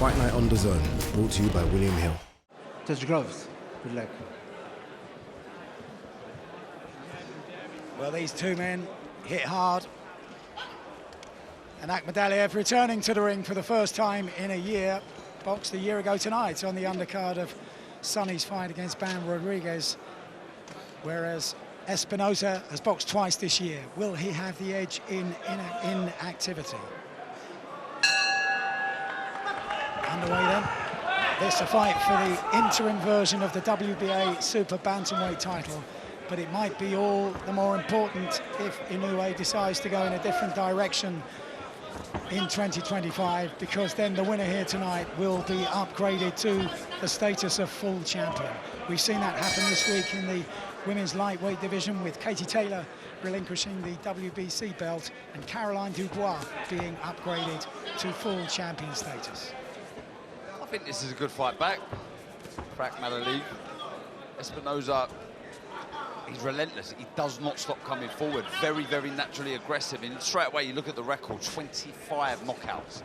Fight Night on DAZN, brought to you by William Hill. Touch gloves. Good luck. Well, these two men hit hard. And Akhmadaliev returning to the ring for the first time in a year. Boxed a year ago tonight on the undercard of Sonny's fight against Bam Rodriguez. Whereas Espinoza has boxed twice this year. Will he have the edge in activity? Underway then. This a fight for the interim version of the WBA Super Bantamweight title, but it might be all the more important if Inoue decides to go in a different direction in 2025, because then the winner here tonight will be upgraded to the status of full champion. We've seen that happen this week in the women's lightweight division, with Katie Taylor relinquishing the WBC belt and Caroline Dubois being upgraded to full champion status. I think this is a good fight back for Akhmadaliev. Espinoza, he's relentless. He does not stop coming forward. Very, very naturally aggressive. And straight away, you look at the record, 25 knockouts.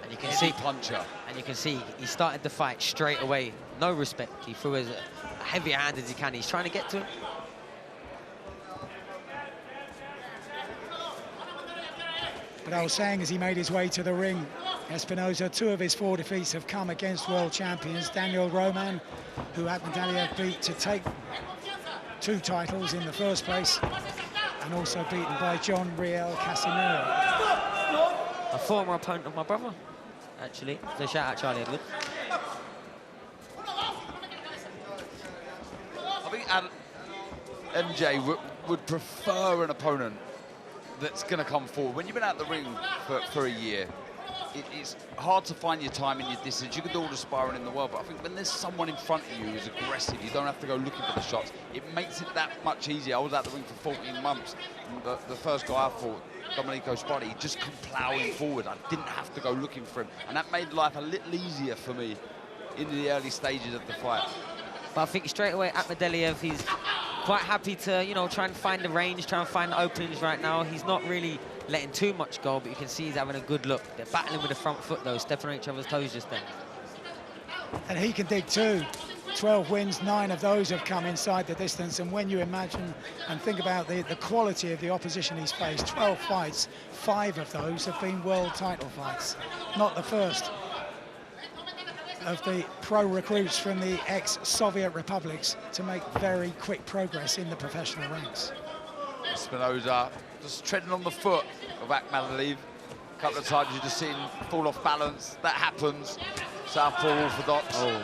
And you can see puncher. And you can see he started the fight straight away. No respect. He threw as heavy a hand as he can. He's trying to get to him. But I was saying, as he made his way to the ring, Espinoza, 2 of his 4 defeats have come against world champions. Daniel Roman, who Akhmadaliev beat to take 2 titles in the first place, and also beaten by John Riel Casimiro. A former opponent of my brother, actually. So shout out Charlie Edward. I think MJ would prefer an opponent that's going to come forward. When you've been out the ring for a year, it's hard to find your time and your distance. You can do all the sparring in the world, but I think when there's someone in front of you who's aggressive, you don't have to go looking for the shots. It makes it that much easier. I was out the ring for 14 months. The first guy I fought, Domenico Sparti, he just come ploughing forward. I didn't have to go looking for him, and that made life a little easier for me in the early stages of the fight. But I think straight away, Akhmadaliev, he's quite happy to, you know, try and find the range, try and find the openings right now. He's not really letting too much go, but you can see he's having a good look. They're battling with the front foot, though, stepping on each other's toes just then. And he can dig too. 12 wins, 9 of those have come inside the distance. And when you imagine and think about the quality of the opposition he's faced, 12 fights, 5 of those have been world title fights. Not the first of the pro recruits from the ex-Soviet republics to make very quick progress in the professional ranks. Espinoza just treading on the foot of Akhmadaliev. A couple of times you just see him fall off balance. That happens. Southpaw orthodox. Oh.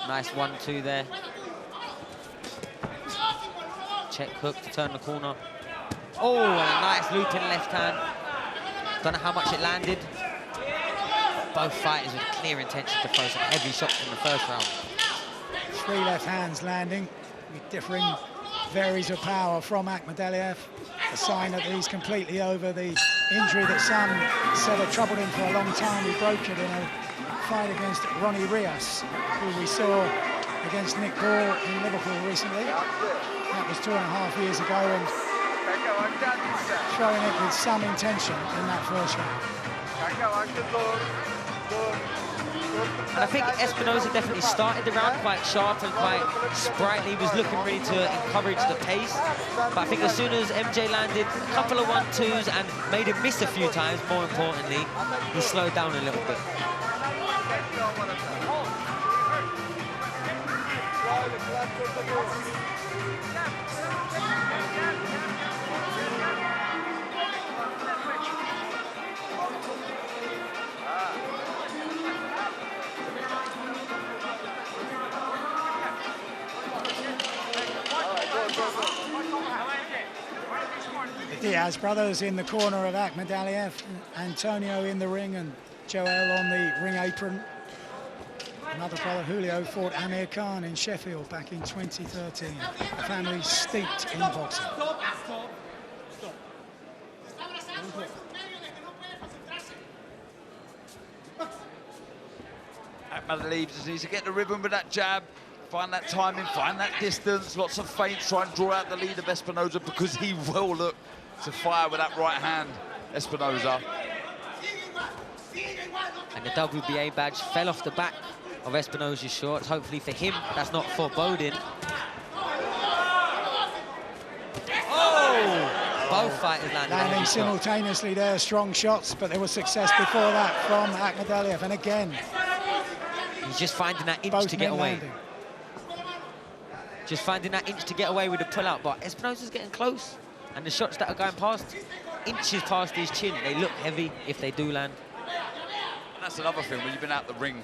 Nice 1-2 there. Check hook to turn the corner. Oh, and a nice looping left hand. Don't know how much it landed. Both fighters with clear intention to throw some heavy shots in the first round. 3 left hands landing with differing varies of power from Akhmadaliev. A sign that he's completely over the injury that some said had troubled him for a long time. He broke it in a fight against Ronnie Rios, who we saw against Nick Ball in Liverpool recently. That was 2.5 years ago, and throwing it with some intention in that first round. And I think Espinoza definitely started the round quite sharp and quite sprightly. He was looking ready to encourage the pace. But I think as soon as MJ landed a couple of 1-2s and made him miss a few times, more importantly, he slowed down a little bit. The Diaz brothers in the corner of Akhmadaliev, Antonio in the ring and Joel on the ring apron. Another brother, Julio, fought Amir Khan in Sheffield back in 2013. A family steeped in boxing. Akhmadaliev just needs to get the rhythm with that jab, find that timing, find that distance, lots of feints, try and draw out the lead of Espinoza, because he will look to fire with that right hand. Espinoza. And the WBA badge fell off the back of Espinoza's shorts. Hopefully for him, that's not foreboding. Oh! Both fighters landing simultaneously there, strong shots, but there was success before that from Akhmadaliev. And again, he's just finding that inch to get away. Landing. Just finding that inch to get away with the pull-out, but Espinoza's getting close. And the shots that are going past, inches past his chin, they look heavy if they do land. And that's another thing, when you've been out the ring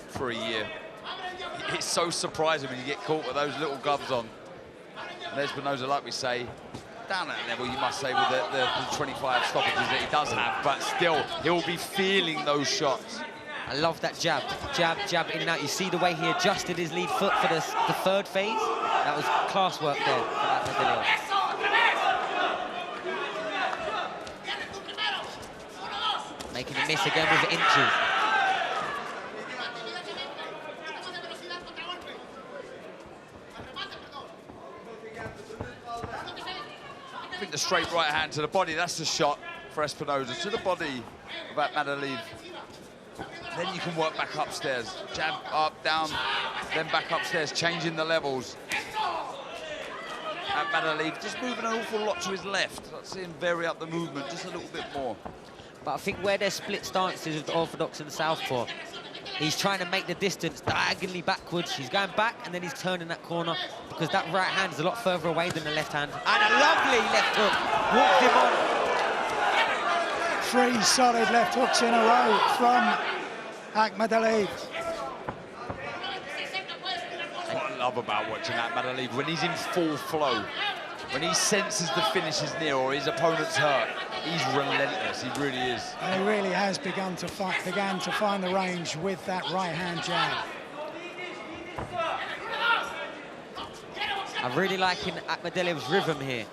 for a year, it's so surprising when you get caught with those little gloves on. And Espinoza, like we say, down at level, you must say, with the 25 stoppages that he does have, but still, he'll be feeling those shots. I love that jab, jab, in and out. You see the way he adjusted his lead foot for the third phase? That was class work there for Akhmadaliev. Making a miss again with inches. I think the straight right hand to the body, that's the shot for Espinoza. To the body of Akhmadaliev. Then you can work back upstairs. Jab, up, down, then back upstairs, changing the levels. Akhmadaliev just moving an awful lot to his left. Let's see him vary up the movement just a little bit more. But I think where their split stances with the orthodox and the southpaw, he's trying to make the distance diagonally backwards. He's going back and then he's turning that corner because that right hand is a lot further away than the left hand. And a lovely left hook walked him on. 3 solid left hooks in a row from Akhmadaliev. What I love about watching Akhmadaliev, when he's in full flow, when he senses the finish is near or his opponent's hurt, he's relentless, he really is. And he really has began to find the range with that right-hand jab. I'm really liking Akhmadaliev's rhythm here.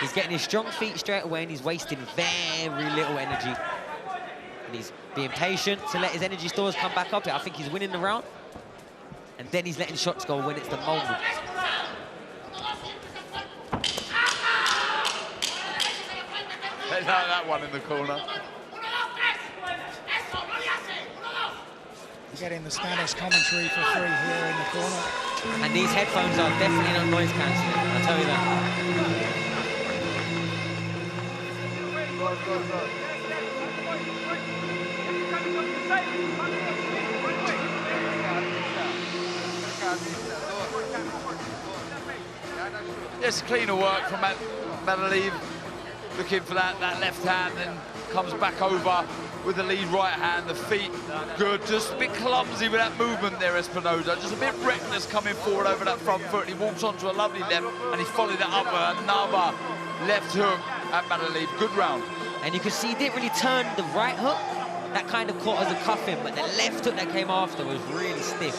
He's getting his strong feet straight away and he's wasting very little energy. And he's being patient to let his energy stores come back up. I think he's winning the round. And then he's letting shots go when it's the moment. They like that one in the corner. Getting the Spanish commentary for free here in the corner. And these headphones are definitely not noise cancelling, I'll tell you that. Yes, cleaner work from Akhmadaliev. Looking for that left hand, then comes back over with the lead right hand, the feet good, just a bit clumsy with that movement there, Espinoza, just a bit reckless coming forward over that front foot. He walks onto a lovely left and he followed it up with another left hook. Akhmadaliev, good round. And you can see he didn't really turn the right hook, that kind of caught as a cuffing, but the left hook that came after was really stiff.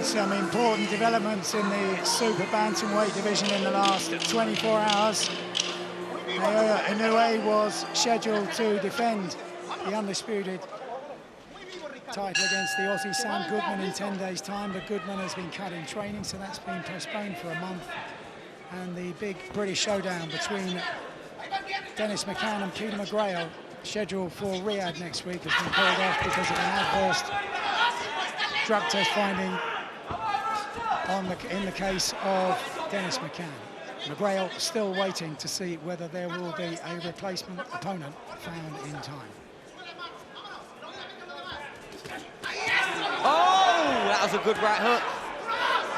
Some important developments in the super bantamweight division in the last 24 hours. Inoue was scheduled to defend the undisputed title against the Aussie Sam Goodman in 10 days' time, but Goodman has been cut in training, so that's been postponed for a month. And the big British showdown between Dennis McCann and Peter McGrail, scheduled for Riyadh next week, has been called off because of an adverse drug test finding in the case of Dennis McCann. McGrail still waiting to see whether there will be a replacement opponent found in time. Oh, that was a good right hook.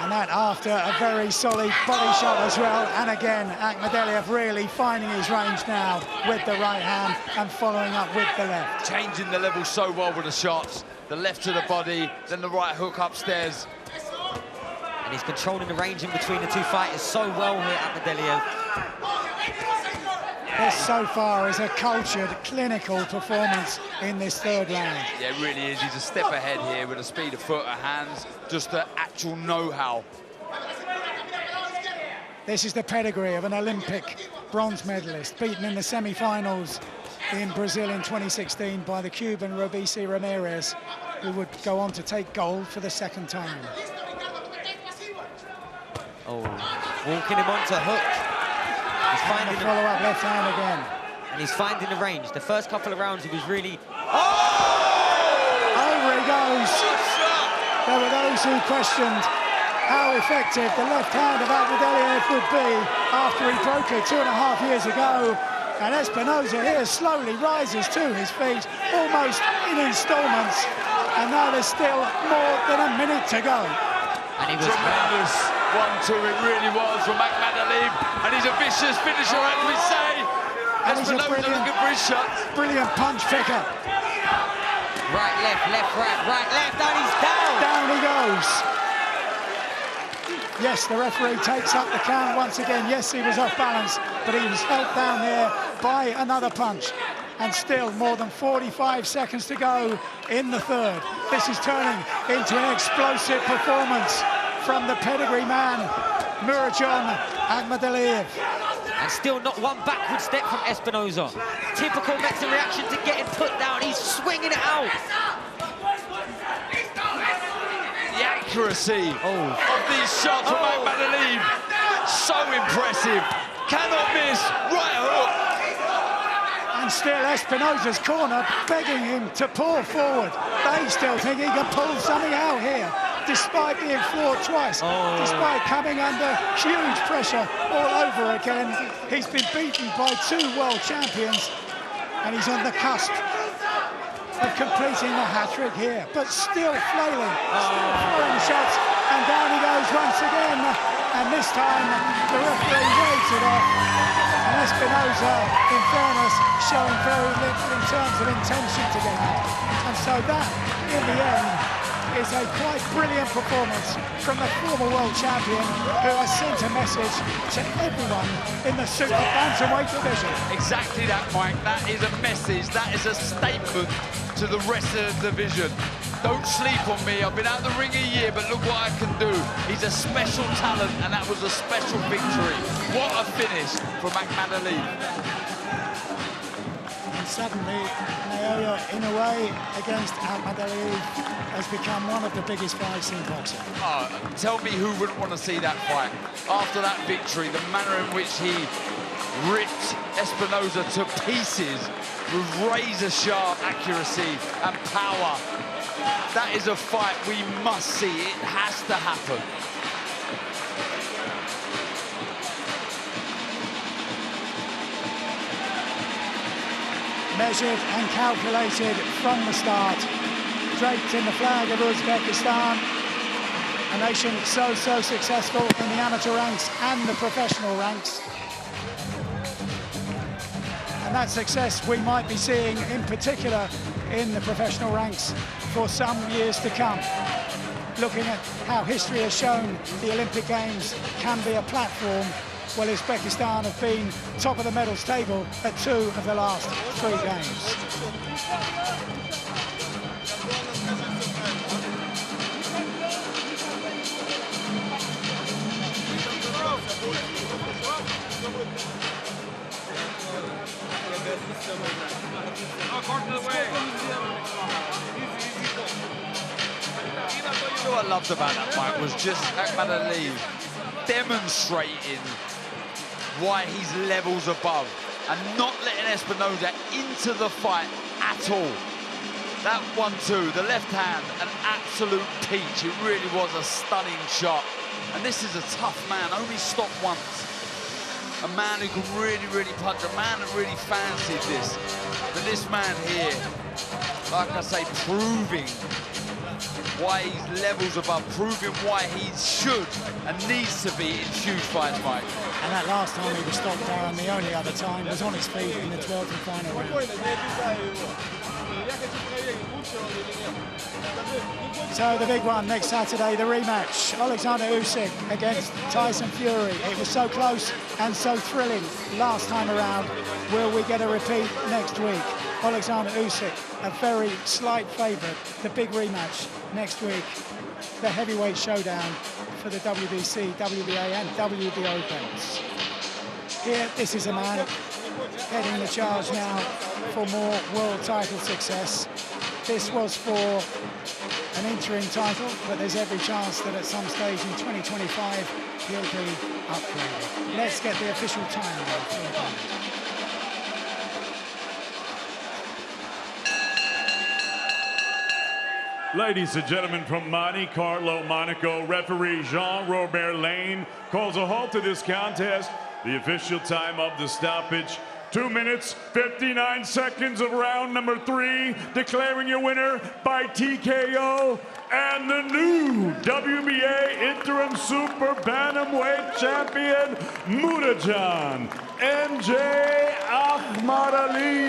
And that after a very solid body shot as well. And again, Akhmadaliev really finding his range now with the right hand and following up with the left. Changing the level so well with the shots. The left to the body, then the right hook upstairs. And he's controlling the range in between the two fighters so well here, Akhmadaliev. This so far is a cultured, clinical performance in this third round. Yeah, it really is. He's a step ahead here with a speed of foot, of hands, just the actual know-how. This is the pedigree of an Olympic bronze medalist, beaten in the semi-finals in Brazil in 2016 by the Cuban Robeisy Ramirez, who would go on to take gold for the second time. Oh. Walking him onto hook. He's finding the follow-up left hand again. And he's finding the range. The first couple of rounds, he was really... Over he goes. There were those who questioned how effective the left hand of Akhmadaliev would be after he broke it 2.5 years ago. And Espinoza here slowly rises to his feet, almost in installments. And now there's still more than a minute to go. And he was tremendous 1-2, it really was from Akhmadaliev. And he's a vicious finisher, as we say. Espinoza looking for his shots. Brilliant punch picker. Right, left, right, left, and he's down. Down he goes. Yes, the referee takes up the count once again. Yes, he was off balance, but he was held down there by another punch. And still more than 45 seconds to go in the third. This is turning into an explosive performance from the pedigree man, Murodjon Akhmadaliev. And still not one backward step from Espinoza. Typical Mexican reaction to getting put down. He's swinging it out. The accuracy of these shots from Akhmadaliev, so impressive. Cannot miss, right hook. And still Espinoza's corner begging him to pull forward. They still think he can pull something out here, despite being floored twice, despite coming under huge pressure all over again. He's been beaten by 2 world champions, and he's on the cusp of completing the hat-trick here, but still flailing, still throwing shots, and down he goes once again, and this time the referee waves it off, and Espinoza, in fairness, showing very little in terms of intention to get out, and so that, in the end, is a quite brilliant performance from the former world champion who has sent a message to everyone in the super bantamweight division. Exactly that, Mike. That is a message, that is a statement to the rest of the division. Don't sleep on me. I've been out the ring a year, but look what I can do. He's a special talent, and that was a special victory. What a finish from Akhmadaliev. Suddenly, Naoya Inoue against Akhmadaliev has become one of the biggest fights in boxing. Oh, tell me who wouldn't want to see that fight. After that victory, the manner in which he ripped Espinoza to pieces with razor-sharp accuracy and power. That is a fight we must see. It has to happen. Measured and calculated from the start, draped in the flag of Uzbekistan, a nation so successful in the amateur ranks and the professional ranks. And that success we might be seeing in particular in the professional ranks for some years to come. Looking at how history has shown the Olympic Games can be a platform, well, Uzbekistan have been top of the medals table at 2 of the last 3 games. What I loved about that fight was just Akhmadaliev demonstrating why he's levels above and not letting Espinoza into the fight at all. That 1-2, the left hand, an absolute peach. It really was a stunning shot. And this is a tough man, only stopped once. A man who can really punch, a man that really fancied this. But this man here, like I say, proving why he's levels above, proving why he should and needs to be in huge fights, Mike. And that last time he was stopped down, the only other time was on his feet in the 12th and final round. So the big one next Saturday, the rematch, Alexander Usyk against Tyson Fury. It was so close and so thrilling last time around. Will we get a repeat next week? Alexander Usyk, a very slight favourite. The big rematch next week, the heavyweight showdown for the WBC, WBA and WBO belts. Here, this is a man heading the charge now for more world title success. This was for an interim title, but there's every chance that at some stage in 2025 he'll be upgraded. Let's get the official time for the game. Ladies and gentlemen, from Monte Carlo, Monaco, referee Jean-Robert Lane calls a halt to this contest. The official time of the stoppage, 2 minutes, 59 seconds of round number 3, declaring your winner by TKO, and the new WBA Interim Super Bantamweight Champion, Murodjon Akhmadaliev.